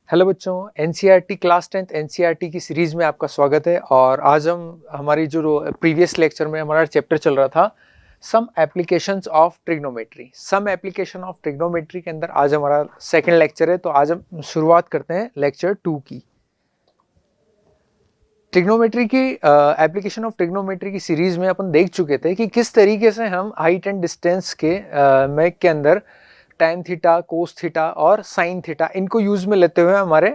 Hello बच्चों, NCERT class 10th NCERT की series में आपका स्वागत है। और आज हम हमारी जो प्रीवियस लेक्चर में हमारा चैप्टर चल रहा था some applications of trigonometry. Some application of trigonometry के अंदर आज हमारा सेकंड लेक्चर है। तो आज हम शुरुआत करते हैं लेक्चर 2 की। ट्रिग्नोमेट्री की एप्लीकेशन ऑफ ट्रिग्नोमेट्री की सीरीज़ में अपन देख चुके थे कि किस तरीके से हम हाइट एंड डिस्टेंस के मैक के अंदर टैन थीटा, कोस थीटा और साइन थीटा इनको यूज में लेते हुए हमारे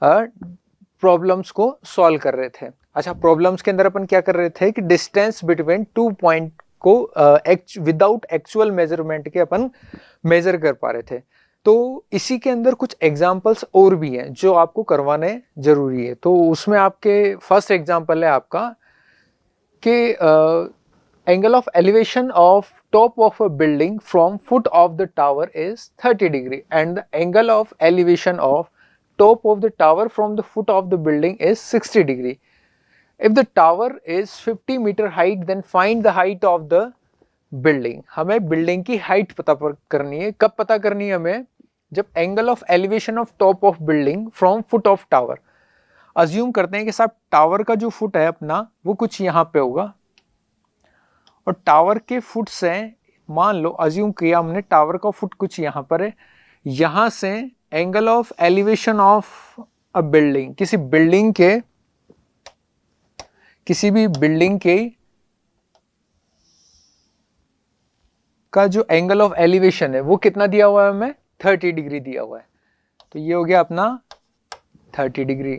प्रॉब्लम्स को सॉल्व कर रहे थे। अच्छा, प्रॉब्लम्स के अंदर अपन क्या कर रहे थे कि डिस्टेंस बिटवीन 2 पॉइंट को विदाउट एक्चुअल मेजरमेंट के अपन मेजर कर पा रहे थे। तो इसी के अंदर कुछ एग्जाम्पल्स और भी हैं जो आपको करवाने जरूरी है। तो उसमें आपके फर्स्ट एग्जाम्पल है आपका कि angle of elevation of top of a building from foot of the tower is 30 degree and the angle of elevation of top of the tower from the foot of the building is 60 degree. If the tower is 50 meter height then find the height of the building. हमें building की height पता करनी है। कब पता करनी है हमें? जब angle of elevation of top of building from foot of tower. Assume करते हैं कि साहब टावर का जो फुट है अपना वो कुछ यहाँ पे होगा और टावर के फुट से मान लो अज्यूम किया हमने टावर का फुट कुछ यहाँ पर है। यहाँ से angle of elevation of a building, किसी भी बिल्डिंग के का जो एंगल ऑफ एलिवेशन है वो कितना दिया हुआ है हमें? 30 डिग्री दिया हुआ है। तो ये हो गया अपना 30 degree.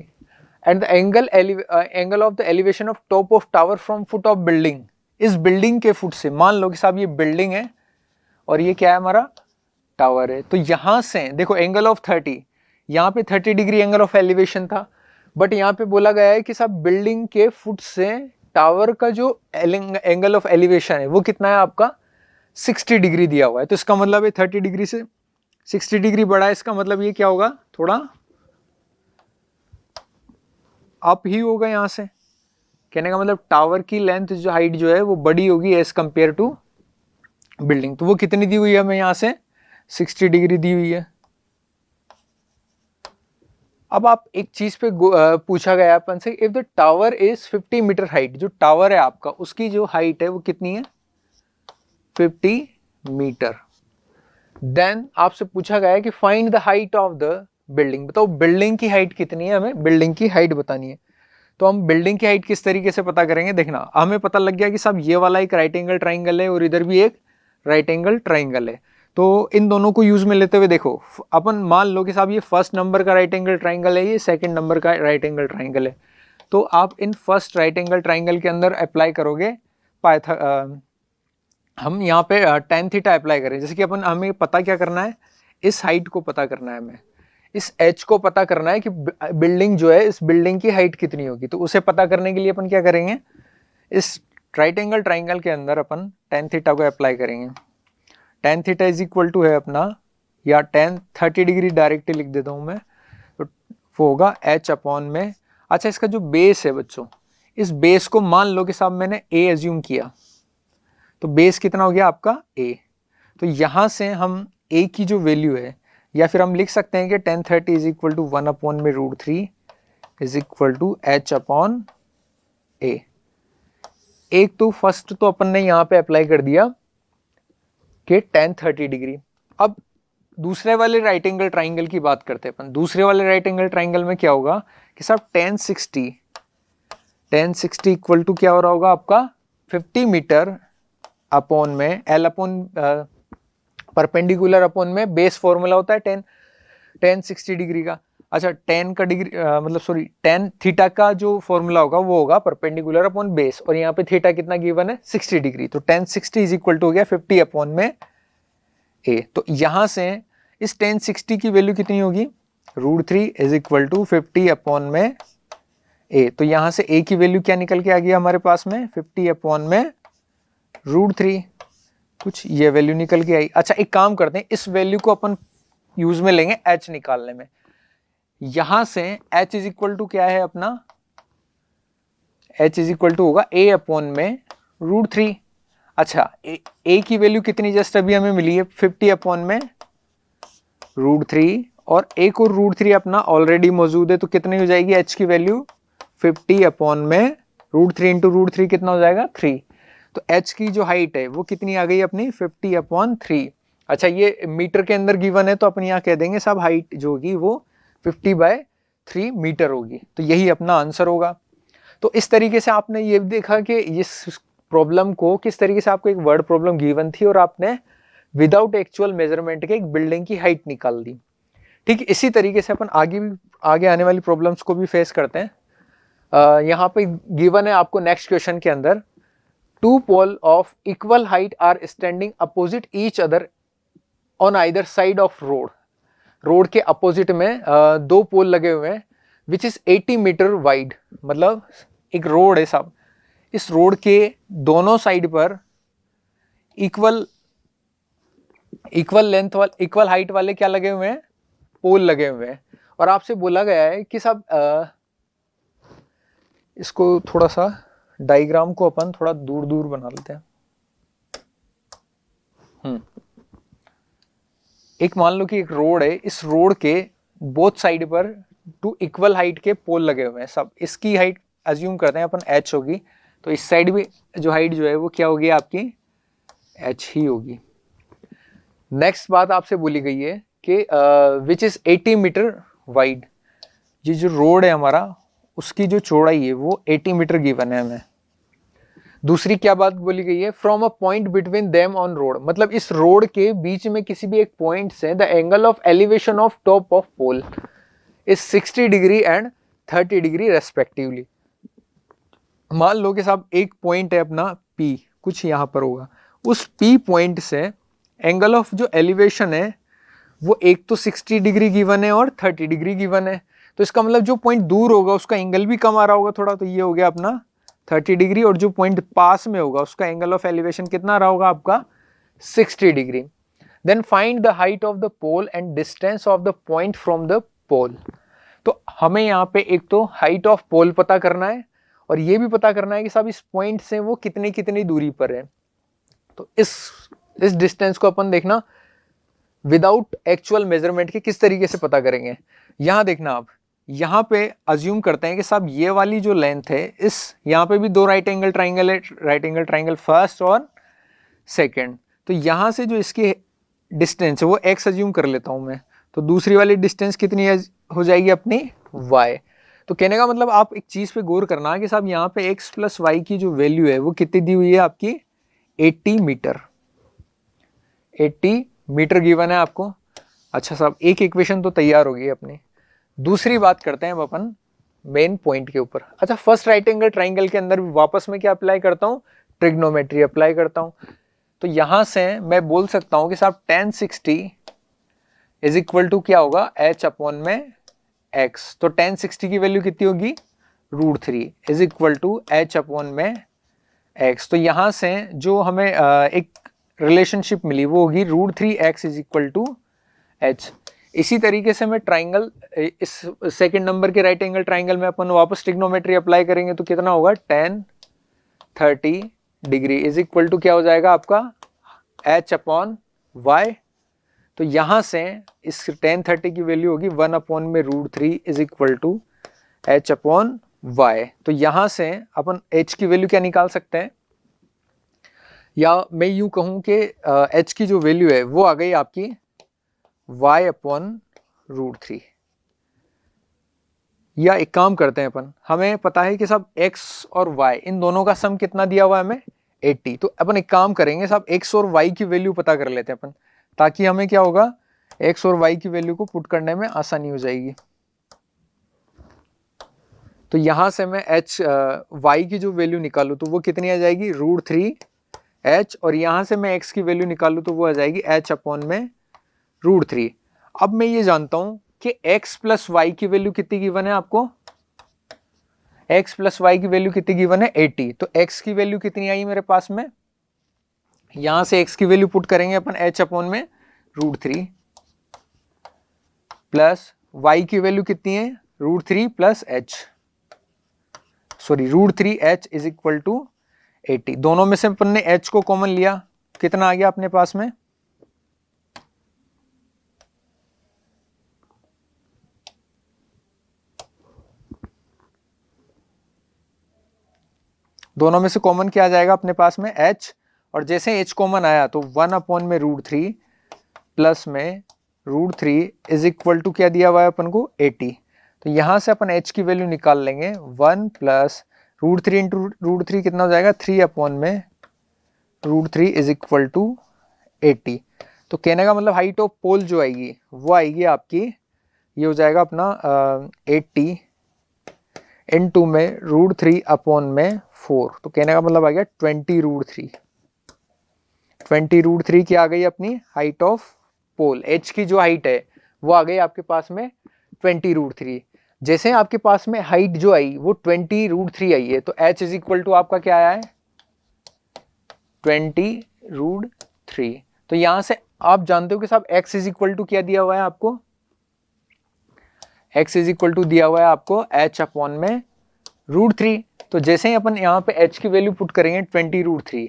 And the angle of the elevation of top of tower from foot of building, इस बिल्डिंग के फुट से मान लो कि साहब ये बिल्डिंग है और ये क्या है हमारा? टावर है। तो यहां से देखो एंगल ऑफ 30, यहाँ पे 30 डिग्री एंगल ऑफ एलिवेशन था, बट यहाँ पे बोला गया है कि साहब बिल्डिंग के फुट से टावर का जो एंगल ऑफ एलिवेशन है वो कितना है आपका? 60 डिग्री दिया हुआ है। तो इसका मतलब है 30 डिग्री से 60 डिग्री बड़ा है। इसका मतलब ये क्या होगा? थोड़ा अप ही होगा। यहाँ से कहने का मतलब टावर की लेंथ जो हाइट जो है वो बड़ी होगी एज कंपेयर टू बिल्डिंग। तो वो कितनी दी हुई है हमें? यहाँ से 60 डिग्री दी हुई है। अब आप एक चीज पे पूछा गया अपन से, if the tower is 50 metre height, जो टावर है आपका उसकी जो हाइट है वो कितनी है? 50 मीटर। देन आपसे पूछा गया है कि find the height of the building. बताओ बिल्डिंग की हाइट कितनी है? हमें बिल्डिंग की हाइट बतानी है। तो हम बिल्डिंग की हाइट किस तरीके से पता करेंगे? देखना, हमें पता लग गया कि साहब ये वाला एक राइट एंगल ट्राइंगल है और इधर भी एक राइट एंगल ट्राइंगल है। तो इन दोनों को यूज में लेते हुए देखो, अपन मान लो कि साहब ये फर्स्ट नंबर का राइट एंगल ट्राइंगल है, ये सेकंड नंबर का राइट एंगल ट्राइंगल है। तो आप in first right angle triangle के अंदर अप्लाई करोगे हम यहाँ पे tan थीटा अप्लाई करें। जैसे कि अपन हमें पता क्या करना है? इस हाइट को पता करना है हमें, इस h को पता करना है कि बिल्डिंग जो है इस बिल्डिंग की हाइट कितनी होगी। तो उसे पता करने के लिए अपन क्या करेंगे? इस राइट एंगल ट्राइंगल के अंदर अपन tan थीटा को अप्लाई करेंगे। tan theta is equal to है अपना, या tan 30 डिग्री डायरेक्टली लिख देता हूँ मैं, तो वो होगा h अपॉन में। अच्छा, इसका जो बेस है बच्चों, इस बेस को मान लो कि साहब मैंने a एज्यूम किया, तो बेस कितना हो गया आपका? a। तो यहाँ से हम a की जो वैल्यू है, या फिर हम लिख सकते हैं कि tan 30 is equal to 1 upon में √3 is equal to h upon a। एक तो फर्स्ट तो अपन ने यहाँ पे अप्लाई कर दिया कि tan 30 डिग्री। अब दूसरे वाले राइट एंगल ट्राइंगल की बात करते हैं अपन। दूसरे वाले राइट एंगल ट्राइंगल में क्या होगा कि साहब tan 60 इक्वल टू क्या हो रहा होगा आपका? 50 मीटर अपॉन में L अपॉन परपेंडिकुलर अपॉन में बेस फॉर्मूला होता है tan 60 डिग्री का। अच्छा, tan का डिग्री tan थीटा का जो फॉर्मूला होगा वो होगा परपेंडिकुलर अपॉन बेस, और यहाँ पे थीटा कितना गिवन है? 60 डिग्री। तो tan 60 इज इक्वल टू हो गया 50 अपॉन में a। तो यहाँ से इस tan 60 की वैल्यू कितनी होगी? √3 इज इक्वल टू 50 अपॉन में a। तो यहाँ से a की वैल्यू क्या निकल के आ गया हमारे पास में? 50 अपॉन में √3, कुछ ये वैल्यू निकल के आई। अच्छा, एक काम करते हैं, इस वैल्यू को अपन यूज में लेंगे h निकालने में। यहां से h इज इक्वल टू क्या है अपना? h इज इक्वल टू होगा a अपॉन में √3। अच्छा, a की वैल्यू कितनी जस्ट अभी हमें मिली है? 50 अपॉन में √3, और एक और √3 अपना ऑलरेडी मौजूद है, तो कितनी हो जाएगी h की वैल्यू 50 अपॉन में √3 इंटू √3 कितना हो जाएगा 3। तो h की जो हाइट है वो कितनी आ गई अपनी 50 अपॉन 3। अच्छा ये मीटर के अंदर गिवन है तो अपन यहाँ कह देंगे सब हाइट जो होगी वो 50/3 मीटर होगी, तो यही अपना आंसर होगा। तो इस तरीके से आपने ये भी देखा कि इस प्रॉब्लम को किस तरीके से आपको एक वर्ड प्रॉब्लम गिवन थी और आपने विदाउट एक्चुअल मेजरमेंट के एक बिल्डिंग की हाइट निकाल दी। ठीक, इसी तरीके से अपन आगे आने वाली प्रॉब्लम्स को भी फेस करते हैं। यहाँ पे गिवन है आपको नेक्स्ट क्वेश्चन के अंदर, 2 pole of equal height are standing opposite each other on either side of road. Road के अपोजिट में 2 पोल लगे हुए हैं विच इज 80 मीटर वाइड। मतलब एक रोड है साहब, इस रोड के दोनों साइड पर इक्वल लेंथ वाले इक्वल हाइट वाले क्या लगे हुए हैं, पोल लगे हुए हैं। और आपसे बोला गया है कि साहब इसको थोड़ा सा डायग्राम को अपन थोड़ा दूर दूर बना लेते हैं। एक मान लो कि एक रोड है, इस रोड के बोथ साइड पर 2 इक्वल हाइट के पोल लगे हुए हैं सब। इसकी हाइट अज्यूम करते हैं अपन h होगी, तो इस साइड भी जो हाइट जो है वो क्या होगी आपकी h ही होगी। नेक्स्ट बात आपसे बोली गई है कि विच इज 80 मीटर वाइड। ये जो रोड है हमारा उसकी जो चौड़ाई है वो 80 मीटर गिवन है हमें। दूसरी क्या बात बोली गई है, from a point between them on road. मतलब इस रोड के बीच में किसी भी एक पॉइंट से the angle of elevation of top of pole is 60 degree and 30 degree respectively. मान लो कि साहब एक पॉइंट है अपना P, कुछ यहाँ पर होगा, उस P पॉइंट से एंगल ऑफ जो एलिवेशन है वो एक तो 60 डिग्री गिवन है और 30 डिग्री गिवन है। तो इसका मतलब जो पॉइंट दूर होगा उसका एंगल भी कम आ रहा होगा थोड़ा, तो ये हो गया अपना 30 डिग्री, और जो पॉइंट पास में होगा उसका एंगल ऑफ एलिवेशन कितना रहा होगा आपका 60 degree. Then find the height of the pole and distance of the point from the pole. तो हमें यहाँ पे एक तो हाइट ऑफ पोल पता करना है और ये भी पता करना है कि साहब इस पॉइंट से वो कितनी कितनी दूरी पर है। तो इस डिस्टेंस को अपन देखना विदाउट एक्चुअल मेजरमेंट के किस तरीके से पता करेंगे। यहाँ देखना आप, यहाँ पे अज्यूम करते हैं कि साहब ये वाली जो लेंथ है, इस यहाँ पे भी 2 राइट एंगल ट्राइंगल है, राइट एंगल ट्राइंगल फर्स्ट और सेकंड। तो यहाँ से जो इसकी डिस्टेंस है वो x अज्यूम कर लेता हूँ मैं, तो दूसरी वाली डिस्टेंस कितनी हो जाएगी अपनी y। तो कहने का मतलब आप एक चीज़ पे गौर करना कि साहब यहाँ पे x + y की जो वैल्यू है वो कितनी दी हुई है आपकी 80 मीटर। 80 मीटर गिवन है आपको। अच्छा साहब एक इक्वेशन तो तैयार होगी अपनी। दूसरी बात करते हैं अब अपन मेन पॉइंट के ऊपर। अच्छा फर्स्ट राइट एंगल ट्राइंगल के अंदर वापस में क्या अप्लाई करता हूँ, ट्रिग्नोमेट्री अप्लाई करता हूँ। तो यहाँ से मैं बोल सकता हूँ कि साहब tan 60 इज इक्वल टू क्या होगा h अपॉन में x। तो tan 60 की वैल्यू कितनी होगी √3 is equal to h upon में x। तो यहाँ से जो हमें एक रिलेशनशिप मिली वो होगी √3x is equal to h। इसी तरीके से मैं ट्राइंगल, इस सेकंड नंबर के राइट एंगल ट्राइंगल में अपन वापस ट्रिग्नोमेट्री अप्लाई करेंगे तो कितना होगा tan 30 degree is equal to क्या हो जाएगा आपका h अपॉन y। तो यहाँ से इस tan 30 की वैल्यू होगी 1 अपॉन में √3 is equal to h upon y। तो यहाँ से अपन h की वैल्यू क्या निकाल सकते हैं, या मैं यूं कहूँ कि h की जो वैल्यू है वो आ गई आपकी y अपॉन √3। या एक काम करते हैं अपन, हमें पता है कि साहब x और y इन दोनों का सम कितना दिया हुआ है हमें 80। तो अपन एक काम करेंगे साहब x और y की वैल्यू पता कर लेते हैं अपन, ताकि हमें क्या होगा x और y की वैल्यू को पुट करने में आसानी हो जाएगी। तो यहाँ से मैं y की जो वैल्यू निकालूँ तो वो कितनी आ जाएगी √3h, और यहाँ से मैं x की वैल्यू निकालूँ तो वो आ जाएगी h अपॉन में √3। अब मैं ये जानता हूँ कि x + y की वैल्यू कितनी गिवन है आपको, x + y की वैल्यू कितनी गिवन है 80। तो x की वैल्यू कितनी आई मेरे पास में, यहाँ से x की वैल्यू पुट करेंगे अपन h अपॉन में √3 प्लस y की वैल्यू कितनी है √3 plus h, sorry √3h is equal to 80। दोनों में से अपन ने h को कॉमन लिया, कितना आ गया अपने पास में दोनों में से कॉमन क्या आ जाएगा अपने पास में h, और जैसे h कॉमन आया तो 1/√3 प्लस में √3 इज इक्वल टू क्या दिया हुआ है अपन को 80। तो यहाँ से अपन h की वैल्यू निकाल लेंगे 1 प्लस √3 इंटू √3 कितना हो जाएगा 3/√3 इज इक्वल टू 80। तो कहने का मतलब हाइट ऑफ पोल जो आएगी वो आएगी आपकी, ये हो जाएगा अपना 80 इंटू में √3/4। तो कहने का मतलब आ गया 20√3। 20√3 की आ गई अपनी हाइट ऑफ पोल, एच की जो हाइट है वो आ गई आपके पास में 20√3। जैसे आपके पास में हाइट जो आई वो 20√3 आई है तो h इज इक्वल टू आपका क्या आया है 20√3। तो यहां से आप जानते हो कि साहब x इज इक्वल टू क्या दिया हुआ है आपको, x इज इक्वल टू दिया हुआ है आपको h/√3। तो जैसे ही अपन यहाँ पे h की वैल्यू पुट करेंगे 20√3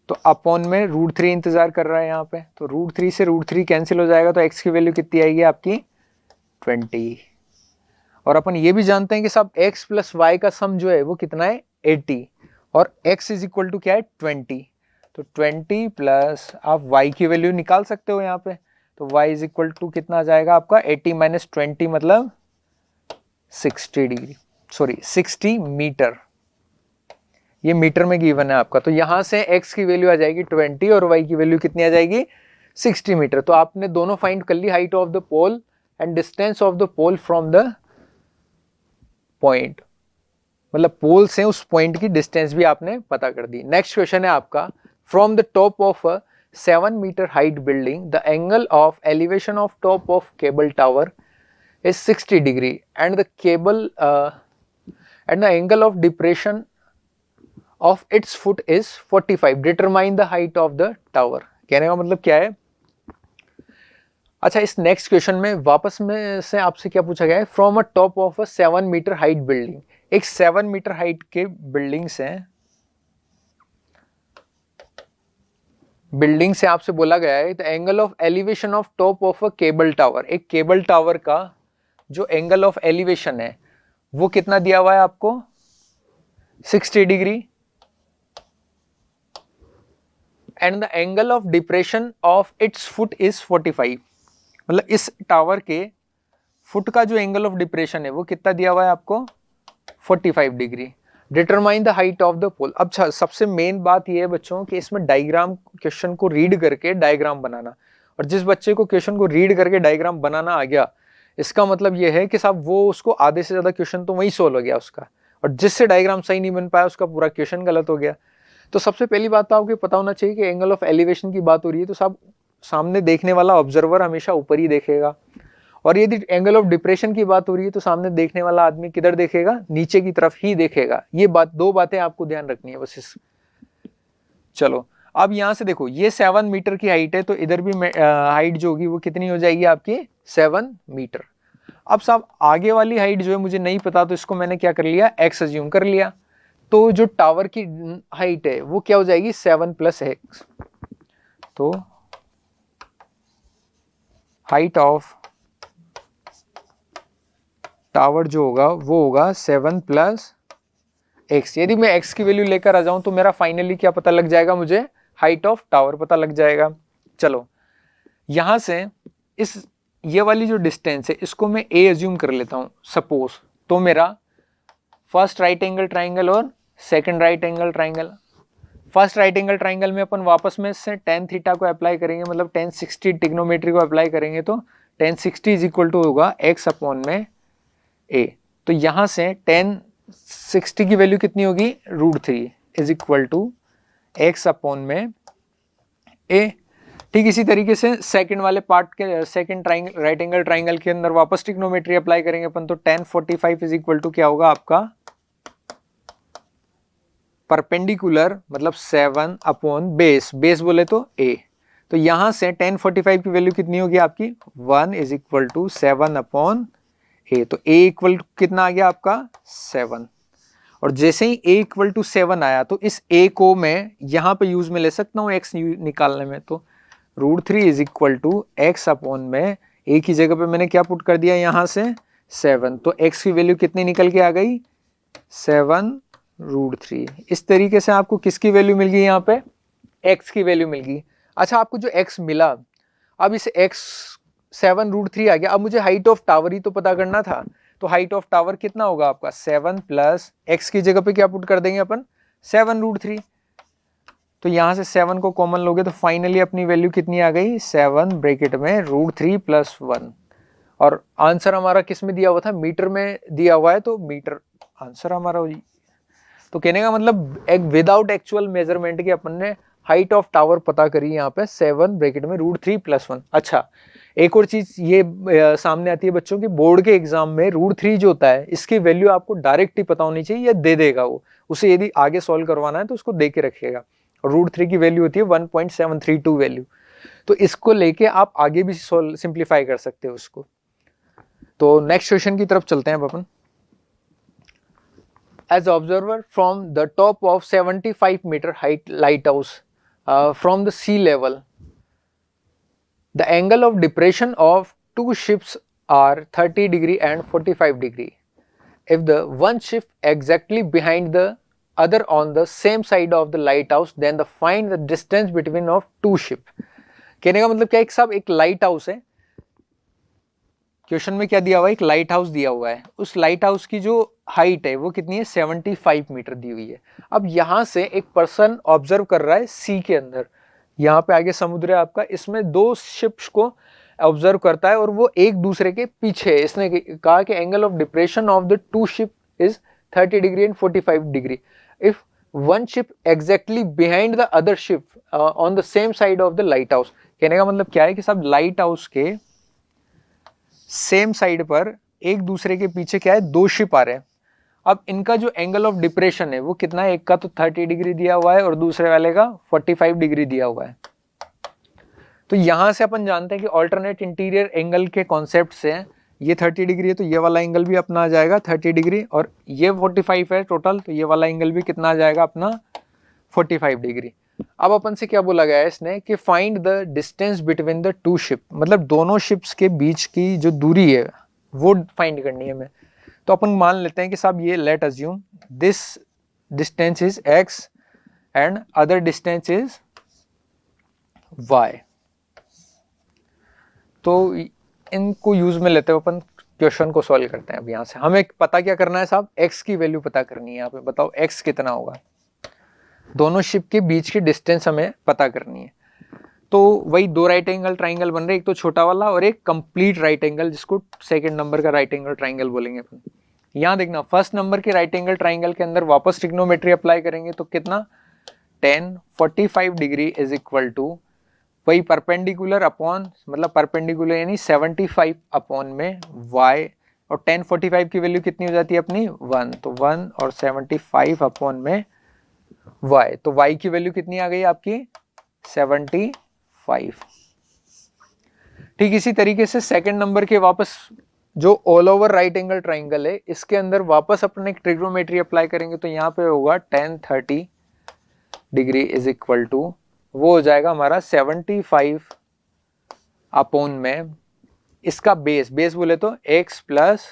तो अपॉन में √3 इंतजार कर रहा है यहाँ पे, तो √3 से √3 कैंसिल हो जाएगा तो x की वैल्यू कितनी आएगी आपकी 20। और अपन ये भी जानते हैं कि साहब x प्लस y का सम जो है वो कितना है 80 और x इज इक्वल टू क्या है 20। तो 20 प्लस आप y की वैल्यू निकाल सकते हो यहाँ पे, तो y इज इक्वल टू कितना आ जाएगा आपका 80 माइनस 20 मतलब 60 मीटर। ये मीटर में गिवन है आपका। तो यहां से x की वैल्यू आ जाएगी 20 और y की वैल्यू कितनी आ जाएगी 60 मीटर। तो आपने दोनों फाइंड कर ली, height of the pole and distance of the pole from the point, मतलब पोल से उस पॉइंट की डिस्टेंस भी आपने पता कर दी। नेक्स्ट क्वेश्चन है आपका, from the top of a 7 metre height building the angle of elevation of top of cable tower is 60 degree and the cable and the angle of depression of its foot is 45. Determine the height of the tower. कहने का मतलब क्या है। अच्छा, इस next question में वापस में से आपसे क्या पूछा गया है, from a top of a 7 metre height building, एक 7 मीटर हाइट के बिल्डिंग से आपसे बोला गया है the angle of elevation of top of a cable tower, एक केबल टावर का जो एंगल ऑफ एलिवेशन है वो कितना दिया हुआ है आपको 60 degree and the angle of depression of its foot is 45। मतलब इस टावर के फुट का जो एंगल ऑफ डिप्रेशन है वो कितना दिया हुआ है आपको 45 degree. Determine the height of the pole. अब सबसे मेन बात यह है बच्चों कि इसमें डायग्राम, क्वेश्चन को रीड करके डायग्राम बनाना, और जिस बच्चे को क्वेश्चन को रीड करके डायग्राम बनाना आ गया इसका मतलब यह है कि साहब वो उसको आधे से ज्यादा क्वेश्चन तो वहीं सोल्व हो गया उसका, और जिससे डायग्राम सही नहीं बन पाया उसका पूरा क्वेश्चन गलत हो गया। तो सबसे पहली बात तो आपको पता होना चाहिए कि एंगल ऑफ एलिवेशन की बात हो रही है तो साहब सामने देखने वाला ऑब्जर्वर हमेशा ऊपर ही देखेगा, और यदि एंगल ऑफ डिप्रेशन की बात हो रही है तो सामने देखने वाला आदमी किधर देखेगा, नीचे की तरफ ही देखेगा। ये बात, दो बातें आपको ध्यान रखनी है बस। चलो अब यहां से देखो, ये 7 मीटर की हाइट है तो इधर भी हाइट जो होगी वो कितनी हो जाएगी आपकी 7 मीटर। अब साहब आगे वाली हाइट जो है मुझे नहीं पता, तो इसको मैंने क्या कर लिया, x अज्यूम कर लिया। तो जो टावर की हाइट है वो क्या हो जाएगी 7 + x। तो हाइट ऑफ टावर जो होगा वो होगा 7 + x। यदि मैं x की वैल्यू लेकर आ जाऊं तो मेरा फाइनली क्या पता लग जाएगा, मुझे हाइट ऑफ टावर पता लग जाएगा। चलो यहां से ये वाली जो डिस्टेंस है इसको मैं a अज्यूम कर लेता हूं सपोज। तो मेरा फर्स्ट राइट एंगल ट्राइंगल और second right angle triangle, first right angle triangle में अपन वापस में से tan थीटा को अप्लाई करेंगे, मतलब tan 60 ट्रिग्नोमेट्री को अप्लाई करेंगे तो tan 60 = होगा x/में a। तो यहां से tan 60 की वैल्यू कितनी होगी √3 = x/में a। ठीक इसी तरीके से सेकंड वाले पार्ट के सेकंड राइट एंगल ट्राइंगल के अंदर वापस ट्रिग्नोमेट्री अप्लाई करेंगे अपन, तो tan 45 = क्या होगा आपका परपेंडिकुलर, मतलब 7/बेस, बेस बोले तो a। तो यहां से tan 45 की वैल्यू कितनी होगी आपकी 1 = 7/a। तो a इक्वल कितना आ गया आपका 7। और जैसे ही a = 7 आया तो इस a को मैं यहां पे यूज में ले सकता हूं x निकालने में। तो √3 = x/में a की जगह पे मैंने क्या पुट कर दिया यहां से 7। तो x की वैल्यू कितनी निकल के आ गई 7 √3। इस तरीके से आपको किसकी वैल्यू मिल गई यहाँ पे, x की वैल्यू मिल गई। अच्छा आपको जो x मिला, अब इस x 7√3 आ गया। अब मुझे हाइट ऑफ टावर ही तो पता करना था, तो हाइट ऑफ टावर कितना होगा आपका 7 प्लस x की जगह पे क्या पुट कर देंगे अपन 7√3। तो यहां से 7 को कॉमन लोगे तो फाइनली अपनी वैल्यू कितनी आ गई 7 ब्रैकेट में √3 + 1। और आंसर हमारा किस में दिया हुआ था, मीटर में दिया हुआ है, तो मीटर आंसर हमारा हो। तो कहने का मतलब एक विदाउट एक्चुअल मेजरमेंट के अपन ने हाइट ऑफ टावर पता करी यहाँ पे 7 ब्रैकेट में √3 + 1। अच्छा एक और चीज ये सामने आती है बच्चों की, बोर्ड के एग्जाम में √3 जो होता है इसकी वैल्यू आपको डायरेक्ट ही पता होनी चाहिए, या दे देगा वो, उसे यदि आगे सॉल्व करवाना है तो उसको दे के रखिएगा। √3 की वैल्यू होती है 1.732 वैल्यू, तो इसको लेके आप आगे भी सिंप्लीफाई कर सकते हो उसको। तो नेक्स्ट क्वेश्चन की तरफ चलते हैं अब अपन। As observer from the top of 75-meter height lighthouse from the sea level, the angle of depression of two ships are 30 degree and 45 degree. If the one ship exactly behind the other on the same side of the lighthouse, then the find the distance between of two ship. कहने का मतलब क्या, एक साहब एक light house है, question में क्या दिया हुआ है, एक लाइट हाउस दिया हुआ है, उस लाइट हाउस की जो हाइट है वो कितनी है 75 मीटर दी हुई है। अब यहां से एक पर्सन ऑब्जर्व कर रहा है सी के अंदर, यहाँ पे आगे समुद्र है आपका, इसमें दो शिप्स को ऑब्जर्व करता है और वो एक दूसरे के पीछे है। इसने कहा कि angle of depression of the two ship is 30 degree and 45 degree if one ship exactly behind the other ship on the same side of the light house. कहने का मतलब क्या है कि सब लाइट हाउस के सेम साइड पर एक दूसरे के पीछे क्या है, दो शिप आ रहे हैं। अब इनका जो एंगल ऑफ डिप्रेशन है वो कितना है, एक का तो 30 डिग्री दिया हुआ है और दूसरे वाले का 45 डिग्री दिया हुआ है। तो यहां से अपन जानते हैं कि ऑल्टरनेट इंटीरियर एंगल के कॉन्सेप्ट से ये 30 डिग्री है तो ये वाला एंगल भी अपना आ जाएगा 30 डिग्री, और ये 45 है टोटल, तो ये वाला एंगल भी कितना आ जाएगा अपना 45 डिग्री। अब अपन से क्या बोला गया है इसने कि find the distance between the two ship, मतलब दोनों शिप्स के बीच की जो दूरी है वो फाइंड करनी है हमें। तो अपन मान लेते हैं कि साहब ये late assume this distance is x and other distance is y। तो इनको यूज में लेते हुए अपन क्वेश्चन को सॉल्व करते हैं। अब यहाँ से हमें पता क्या करना है साहब, x की वैल्यू पता करनी है। यहाँ पे बताओ x कितना होगा, दोनों शिप के बीच की डिस्टेंस हमें पता करनी है। तो वही दो राइट एंगल ट्राइंगल बन रहे, एक तो छोटा वाला और एक कंप्लीट राइट एंगल, जिसको सेकंड नंबर का राइट एंगल ट्राइंगल बोलेंगे अपन। यहाँ देखना फर्स्ट नंबर के राइट एंगल ट्राइंगल के अंदर वापस ट्रिग्नोमेट्री अप्लाई करेंगे तो कितना 10 45 डिग्री इज इक्वल टू वही परपेंडिकुलर अपॉन, मतलब परपेंडिकुलर यानी 75 अपॉन में y, और 10 45 की वैल्यू कितनी हो जाती है अपनी 1, तो 1 और 75 अपॉन में y, तो y की वैल्यू कितनी आ गई आपकी 75। ठीक इसी तरीके से सेकंड नंबर के वापस जो all over right angle triangle है इसके अंदर वापस अपने एक ट्रिग्नोमेट्री अप्लाई करेंगे तो यहाँ पे होगा 10 30 डिग्री इज इक्वल टू वो हो जाएगा हमारा 75 अपॉन में इसका बेस बोले तो x प्लस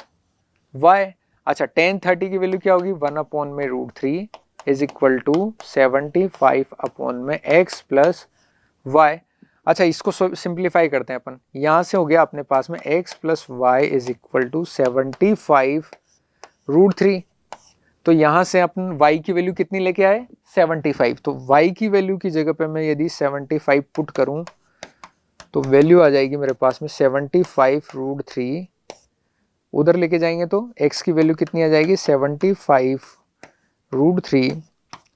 y। अच्छा 10 30 की वैल्यू क्या होगी 1 अपॉन में √3 इज इक्वल टू 75 अपॉन में x प्लस y। अच्छा इसको सिंप्लीफाई करते हैं अपन, यहाँ से हो गया अपने पास में x plus Y is equal to 75 √3। तो यहाँ से अपन y की वैल्यू कितनी लेके आए 75, तो y की वैल्यू की जगह पे मैं यदि 75 पुट करूँ तो वैल्यू आ जाएगी मेरे पास में 75 √3, उधर लेके जाएंगे तो x की वैल्यू कितनी आ जाएगी 75 √3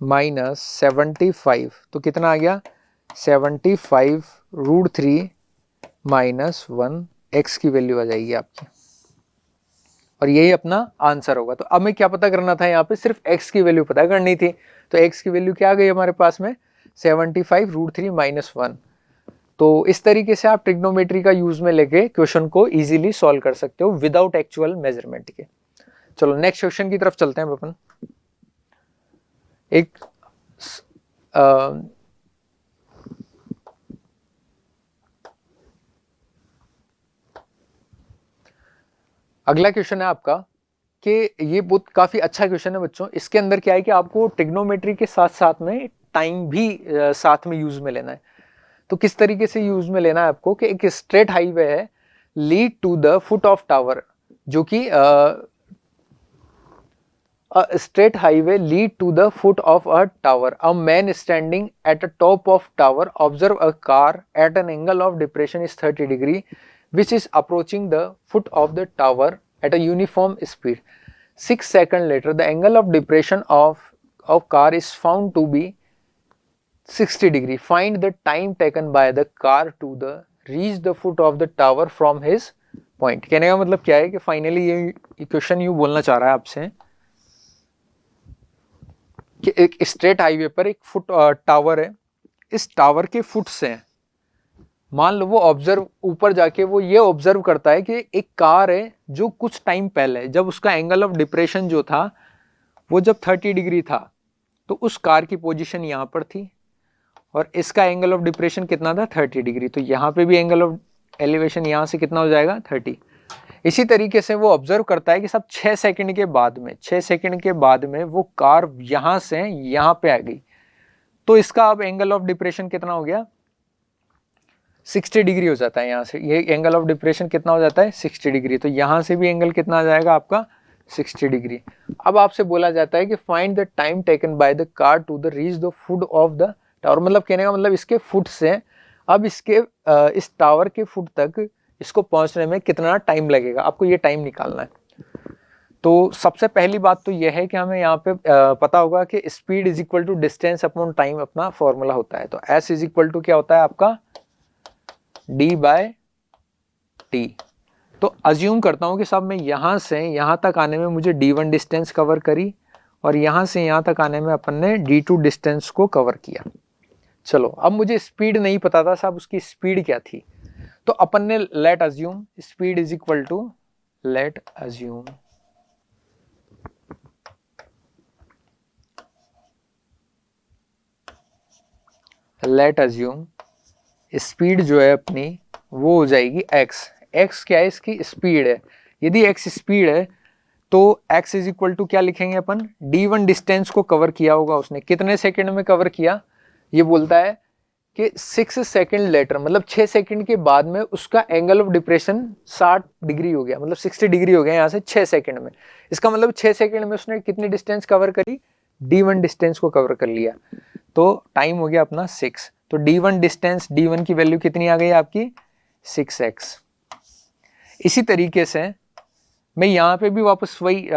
माइनस 75, तो कितना आ गया 75 √3 माइनस 1, x की वैल्यू आ जाएगी आपकी, और यही अपना आंसर होगा। तो अब हमें क्या पता करना था, यहाँ पे सिर्फ x की वैल्यू पता करनी थी, तो x की वैल्यू क्या आ गई हमारे पास में 75 √3 माइनस 1। तो इस तरीके से आप ट्रिग्नोमेट्री का यूज में लेके क्वेश्चन को इजीली सॉल्व कर सकते हो विदाउट एक्चुअल मेजरमेंट के। चलो नेक्स्ट क्वेश्चन की तरफ चलते हैं अपन। एक अगला क्वेश्चन है आपका कि ये बहुत काफ़ी अच्छा क्वेश्चन है बच्चों। इसके अंदर क्या है कि आपको ट्रिग्नोमेट्री के साथ साथ में टाइम भी साथ में यूज में लेना है। तो किस तरीके से यूज में लेना है आपको कि एक स्ट्रेट हाईवे है, lead to the foot of tower, जो कि a straight highway lead to the foot of a tower. A man standing at the top of tower observe a car at an angle of depression is 30 degree, which is approaching the foot of the tower at a uniform speed. 6 seconds later, the angle of depression of car is found to be 60 degree. Find the time taken by the car to the reach the foot of the tower from his point. कहने का मतलब क्या है कि finally ये question यूँ बोलना चाह रहा है आपसे कि एक स्ट्रेट हाईवे पर एक फुट टावर है, इस टावर के फुट से मान लो वो ऑब्जर्व ऊपर जाके वो ये ऑब्जर्व करता है कि एक कार है जो कुछ टाइम पहले जब उसका एंगल ऑफ डिप्रेशन जो था वो जब 30 डिग्री था तो उस कार की पोजीशन यहाँ पर थी और इसका एंगल ऑफ डिप्रेशन कितना था 30 डिग्री। तो यहाँ पे भी एंगल ऑफ एलिवेशन यहाँ से कितना हो जाएगा 30। इसी तरीके से वो ऑब्जर्व करता है कि सब 6 सेकंड के बाद में वो कार यहाँ से यहाँ पे आ गई, तो इसका अब एंगल ऑफ डिप्रेशन कितना हो गया 60 डिग्री हो जाता है। यहाँ से ये एंगल ऑफ डिप्रेशन कितना हो जाता है 60 डिग्री। तो यहाँ से भी एंगल कितना आ जाएगा आपका 60 डिग्री। अब आपसे बोला जाता है कि find the time taken by the car to the reach the foot of the tower. मतलब कहने का मतलब इसके फुट से अब इसके इस टावर के फुट तक इसको पहुंचने में कितना टाइम लगेगा, आपको ये टाइम निकालना है। तो सबसे पहली बात तो यह है कि हमें यहाँ पे पता होगा कि speed is equal to distance upon time अपना फॉर्मूला होता है। तो s इज इक्वल टू क्या होता है आपका d/t। तो अज्यूम करता हूँ कि साहब मैं यहाँ से यहाँ तक आने में मुझे d1 डिस्टेंस कवर करी और यहाँ से यहाँ तक आने में अपन ने d2 डिस्टेंस को कवर किया। चलो अब मुझे स्पीड नहीं पता था साहब उसकी स्पीड क्या थी, तो अपन ने let assume speed is equal to let assume speed जो है अपनी वो हो जाएगी x क्या है इसकी स्पीड है। यदि x स्पीड है तो x इज इक्वल टू क्या लिखेंगे अपन d1 डिस्टेंस को कवर किया होगा उसने, कितने सेकंड में कवर किया ये बोलता है कि 6 सेकंड लेटर, मतलब 6 सेकंड के बाद में उसका एंगल ऑफ डिप्रेशन 60 डिग्री हो गया, मतलब 60 डिग्री हो गया यहाँ से 6 सेकंड में। इसका मतलब 6 सेकंड में उसने कितनी डिस्टेंस कवर करी d1 डिस्टेंस को कवर कर लिया, तो टाइम हो गया अपना 6। तो d1 डिस्टेंस d1 की वैल्यू कितनी आ गई आपकी 6x। इसी तरीके से मैं यहाँ पे भी वापस वही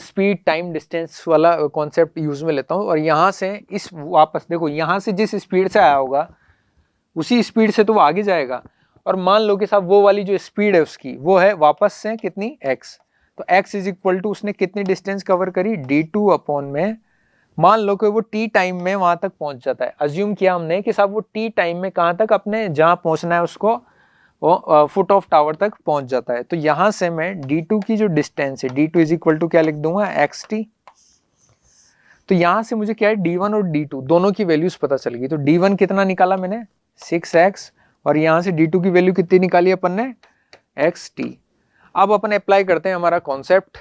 स्पीड टाइम डिस्टेंस वाला कॉन्सेप्ट यूज में लेता हूँ और यहाँ से इस वापस देखो यहाँ से जिस स्पीड से आया होगा उसी स्पीड से तो वो आगे जाएगा और मान लो कि साहब वो वाली जो स्पीड है उसकी वो है वापस से कितनी x। तो x इज इक्वल टू उसने कितनी डिस्टेंस कवर करी d2 अपॉन में, मान लो कि वो t टाइम में वहां तक पहुंच जाता है। अज्यूम किया हमने कि साहब वो t टाइम में कहाँ तक अपने जहाँ पहुंचना है उसको वो फुट ऑफ टावर तक पहुंच जाता है। तो यहां से मैं d2 की जो डिस्टेंस है d2 इज इक्वल टू क्या लिख दूंगा xt। तो यहां से मुझे क्या है d1 और d2 दोनों की वैल्यूज पता चल गई। तो d1 कितना निकाला मैंने 6x और यहां से d2 की वैल्यू कितनी निकाली अपन ने xt। अब अपन अप्लाई करते हैं हमारा कॉन्सेप्ट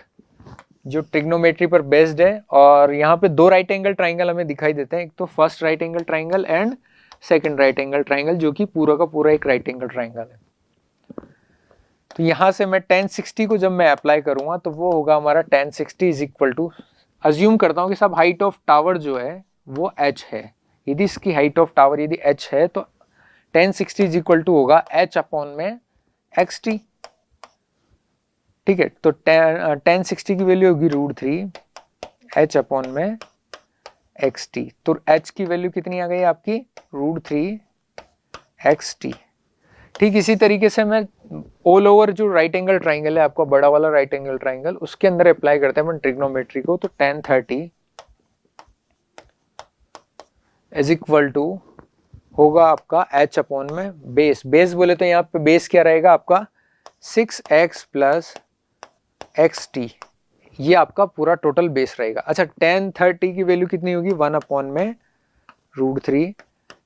जो ट्रिग्नोमेट्री पर बेस्ड है और यहाँ पे दो राइट एंगल ट्राइंगल हमें दिखाई देते हैं, एक तो first right angle triangle and second right angle triangle जो कि पूरा का पूरा एक राइट एंगल ट्राइंगल है। तो यहाँ से मैं tan 60 को जब मैं अप्लाई करूंगा तो वो होगा हमारा tan 60 is equal to, assume करता हूँ कि साहब हाइट ऑफ टावर जो है वो h है, यदि इसकी हाइट ऑफ टावर यदि h है तो tan 60 इज इक्वल टू होगा h अपॉन में xt। ठीक है, तो tan 60 की वैल्यू होगी √3 h अपॉन में xt। तो h की वैल्यू कितनी आ गई आपकी √3 xt। ठीक इसी तरीके से मैं ऑल ओवर जो राइट एंगल ट्राइंगल है आपका बड़ा वाला राइट एंगल ट्राइंगल उसके अंदर अप्लाई करते हैं अपन ट्रिग्नोमेट्री को। तो tan 30 इज इक्वल टू होगा आपका h अपॉन में बेस बोले तो यहाँ पे बेस क्या रहेगा आपका 6x प्लस xt, ये आपका पूरा टोटल बेस रहेगा। अच्छा tan 30 की वैल्यू कितनी होगी 1 अपॉन में √3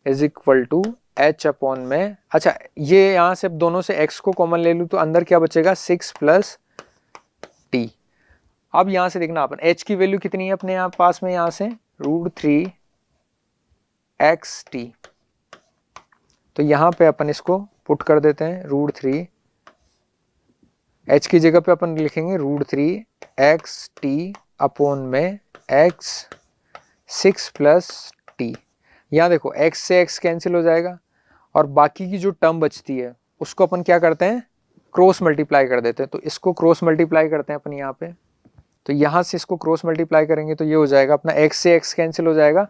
is equal to h upon में, अच्छा ये यहाँ से दोनों से x को कॉमन ले लूँ तो अंदर क्या बचेगा 6 प्लस t। अब यहां से देखना अपन h की वैल्यू कितनी है अपने यहाँ पास में, यहां से √3xt। तो यहां पे अपन इसको पुट कर देते हैं √3, h की जगह पे अपन लिखेंगे √3xt अपॉन में x6 प्लस t। यहाँ देखो x से x कैंसिल हो जाएगा और बाकी की जो टर्म बचती है उसको अपन क्या करते हैं, क्रॉस मल्टीप्लाई कर देते हैं। तो इसको क्रॉस मल्टीप्लाई करते हैं अपन यहाँ पे, तो यहाँ से इसको क्रॉस मल्टीप्लाई करेंगे तो ये हो जाएगा अपना x से x कैंसिल हो जाएगा,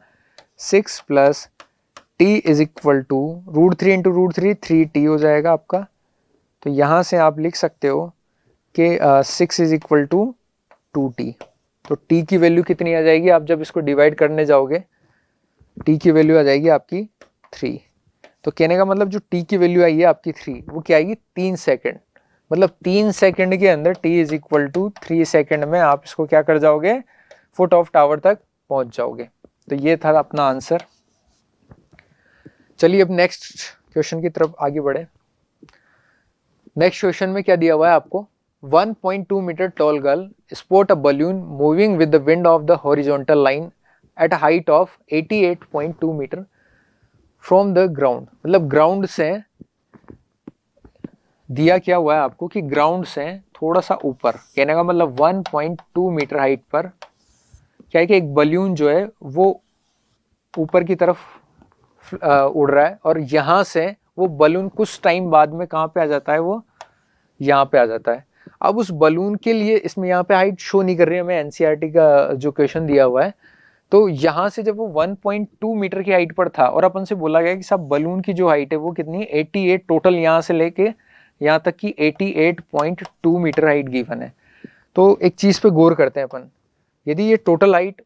6 plus t is equal to √3 into √3 3t हो जाएगा आपका। तो यहाँ से आप लिख सकते हो कि 6 इज इक्वल टू 2t। तो t की वैल्यू कितनी आ जाएगी, आप जब इसको डिवाइड करने जाओगे t की वैल्यू आ जाएगी आपकी 3। तो कहने का मतलब जो t की वैल्यू आई है आपकी 3, वो क्या आएगी 3 सेकेंड। मतलब 3 सेकेंड के अंदर t is equal to 3 second में आप इसको क्या कर जाओगे, फुट ऑफ टावर तक पहुंच जाओगे। तो ये था अपना आंसर। चलिए अब नेक्स्ट क्वेश्चन की तरफ आगे बढ़े। नेक्स्ट क्वेश्चन में क्या दिया हुआ है आपको, 1.2 metre tall girl sport a balloon moving with the wind of the horizontal line at height of 88.2 metre from the ground. मतलब ग्राउंड से दिया क्या हुआ है आपको कि ग्राउंड से थोड़ा सा ऊपर, कहने का मतलब 1.2 मीटर हाइट पर क्या है कि एक बलून जो है वो ऊपर की तरफ उड़ रहा है और यहाँ से वो बलून कुछ टाइम बाद में कहाँ पे आ जाता है, वो यहाँ पे आ जाता है। अब उस बलून के लिए इसमें यहाँ पे हाइट शो नहीं कर रही है हमें, एनसीईआरटी का जो क्वेश्चन दिया हुआ है। तो यहाँ से जब वो 1.2 मीटर की हाइट पर था और अपन से बोला गया कि साहब बलून की जो हाइट है वो कितनी, 88 टोटल, यहाँ से लेके यहाँ तक की 88.2 मीटर हाइट गिवन है। तो एक चीज पे गौर करते हैं अपन, यदि ये टोटल हाइट,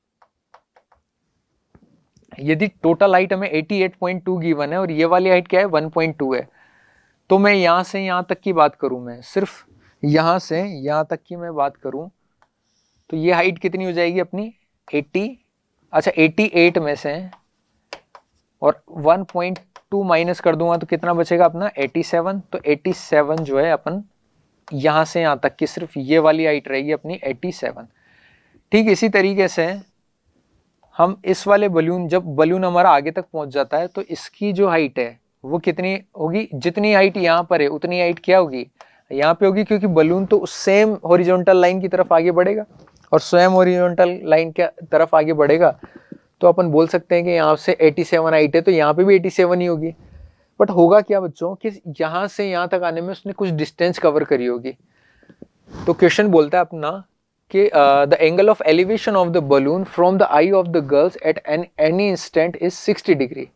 यदि टोटल हाइट हमें 88.2 गिवन है और ये वाली हाइट क्या है 1.2 है, तो मैं यहाँ से यहाँ तक की बात करूं, मैं सिर्फ यहाँ से यहाँ तक की मैं बात करूं तो ये हाइट कितनी हो जाएगी अपनी 88 में से और 1.2 माइनस कर दूंगा तो कितना बचेगा अपना 87। तो 87 जो है अपन यहाँ से यहाँ तक की सिर्फ ये वाली हाइट रहेगी अपनी 87। ठीक इसी तरीके से हम इस वाले बलून, जब बलून हमारा आगे तक पहुंच जाता है तो इसकी जो हाइट है वो कितनी होगी, जितनी हाइट यहाँ पर है उतनी हाइट क्या होगी यहाँ पे होगी, क्योंकि बलून तो सेम हॉरिजॉन्टल लाइन की तरफ आगे बढ़ेगा और स्वयं हॉरिजॉन्टल लाइन के तरफ आगे बढ़ेगा। तो अपन बोल सकते हैं कि यहाँ से 87 हाइट है तो यहाँ पे भी 87 ही होगी। बट होगा क्या बच्चों कि यहाँ से यहाँ तक आने में उसने कुछ डिस्टेंस कवर करी होगी। तो क्वेश्चन बोलता है अपना कि the angle of elevation of the balloon from the I of the girls at any instant is 60 degree.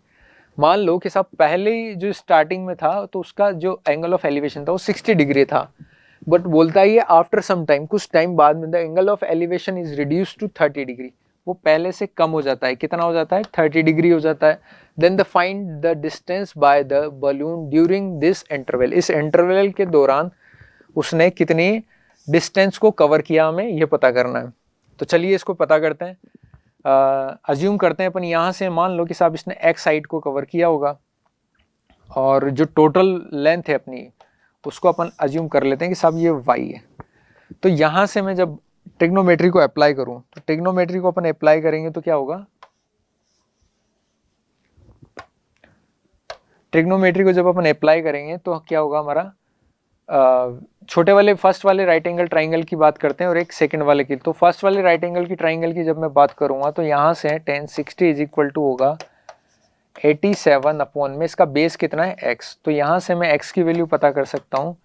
मान लो कि साहब पहले ही जो स्टार्टिंग में था तो उसका जो एंगल ऑफ एलिवेशन था वो 60 डिग्री था, बट बोलता है आफ्टर सम टाइम, कुछ टाइम बाद में the angle of elevation is reduce to 30 degree. वो पहले से कम हो जाता है, कितना हो जाता है 30 डिग्री हो जाता है। Then the find the distance by the balloon during this interval. इस इंटरवल के दौरान उसने कितनी डिस्टेंस को कवर किया, हमें ये पता करना है। तो चलिए इसको पता करते हैं। अज्यूम करते हैं अपन यहाँ से, मान लो कि साहब इसने एक्स साइड को कवर किया होगा और जो टोटल लेंथ है अपनी उसको अपन अज्यूम कर लेते हैं कि साहब ये वाई है। तो यहाँ से मैं जब ट्रिग्नोमेट्री को अप्लाई करूं तो ट्रिग्नोमेट्री को अपन अप्लाई करेंगे तो क्या होगा, ट्रिग्नोमेट्री को जब अपन अप्लाई करेंगे तो क्या होगा हमारा, छोटे वाले फर्स्ट वाले राइट एंगल ट्राइंगल की बात करते हैं और एक सेकंड वाले की। तो फर्स्ट वाले राइट एंगल की ट्राइंगल की जब मैं बात करूंगा तो यहाँ से tan 60 इज इक्वल टू होगा 87 अपॉन में इसका बेस कितना है x। तो यहाँ से मैं x की वैल्यू पता कर सकता हूँ,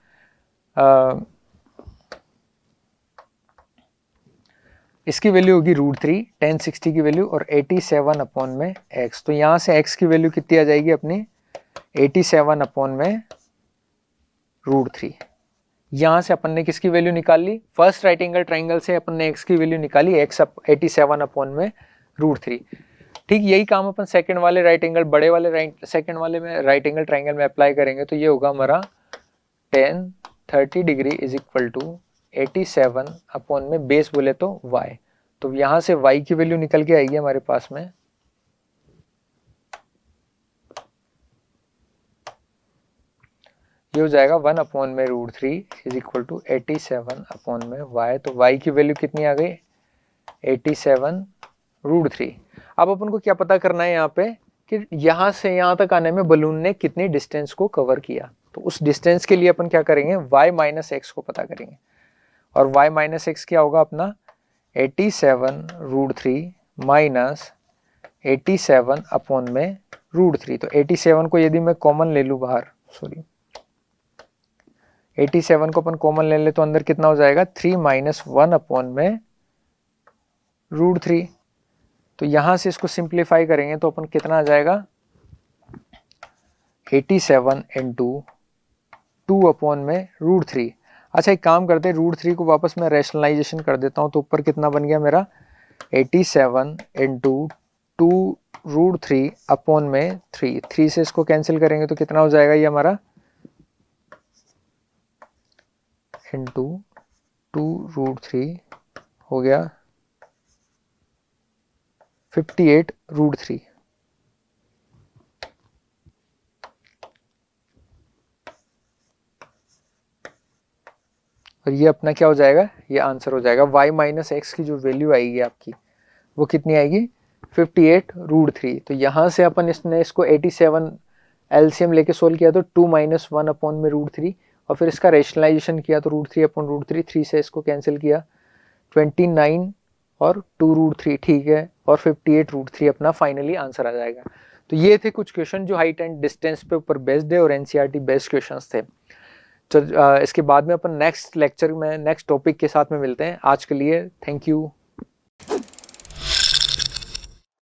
इसकी वैल्यू होगी √3 tan 60 की वैल्यू और 87 अपॉन में x। तो यहाँ से x की वैल्यू कितनी आ जाएगी अपनी 87 अपॉन में √3। यहाँ से अपन ने किसकी वैल्यू निकाल ली, फर्स्ट राइट एंगल ट्राइंगल से अपन ने x की वैल्यू निकाली, x 87 अपॉन में √3। ठीक यही काम अपन सेकंड वाले राइट एंगल, बड़े वाले सेकंड वाले में राइट एंगल ट्राइंगल में अप्लाई करेंगे तो ये होगा हमारा tan 30 degree is equal to 87 upon में बेस बोले तो y। तो यहाँ से y की वैल्यू निकल के आएगी हमारे पास में ये हो जाएगा 1/√3 इज इक्वल टू 87/y। तो y की वैल्यू कितनी आ गई 87√3। अब अपन को क्या पता करना है यहाँ पे कि यहाँ से यहाँ तक आने में बलून ने कितनी डिस्टेंस को कवर किया। तो उस डिस्टेंस के लिए अपन क्या करेंगे y माइनस एक्स को पता करेंगे और y माइनस एक्स क्या होगा अपना 87√3 माइनस 87/√3। तो 87 को यदि मैं कॉमन ले लूँ बाहर, 87 को अपन कॉमन ले ले तो अंदर कितना हो जाएगा 3 माइनस 1/√3। तो यहां से इसको सिंप्लीफाई करेंगे तो अपन कितना आ जाएगा 87 इंटू 2/√3। अच्छा एक काम करते हैं, √3 को वापस मैं रैशनलाइजेशन कर देता हूं। तो ऊपर कितना बन गया मेरा 87 इंटू 2√3/3। 3 से इसको कैंसिल करेंगे तो कितना हो जाएगा ये हमारा इंटू 2√3 हो गया 58√3। और ये अपना क्या हो जाएगा, ये आंसर हो जाएगा। y माइनस एक्स की जो वैल्यू आएगी आपकी वो कितनी आएगी 58√3। तो यहाँ से अपन इसको 87 एलसीएम लेके सोल्व किया तो 2 माइनस 1/√3 और फिर इसका रेशनलाइजेशन किया तो √3/√3। 3 से इसको कैंसिल किया 29 और 2√3 ठीक है, और 58√3 अपना फाइनली आंसर आ जाएगा। तो ये थे कुछ क्वेश्चन जो हाइट एंड डिस्टेंस पे ऊपर बेस्ड है और एनसीईआरटी बेस्ड क्वेश्चंस थे। तो इसके बाद में अपन नेक्स्ट लेक्चर में नेक्स्ट टॉपिक के साथ में मिलते हैं। आज के लिए थैंक यू।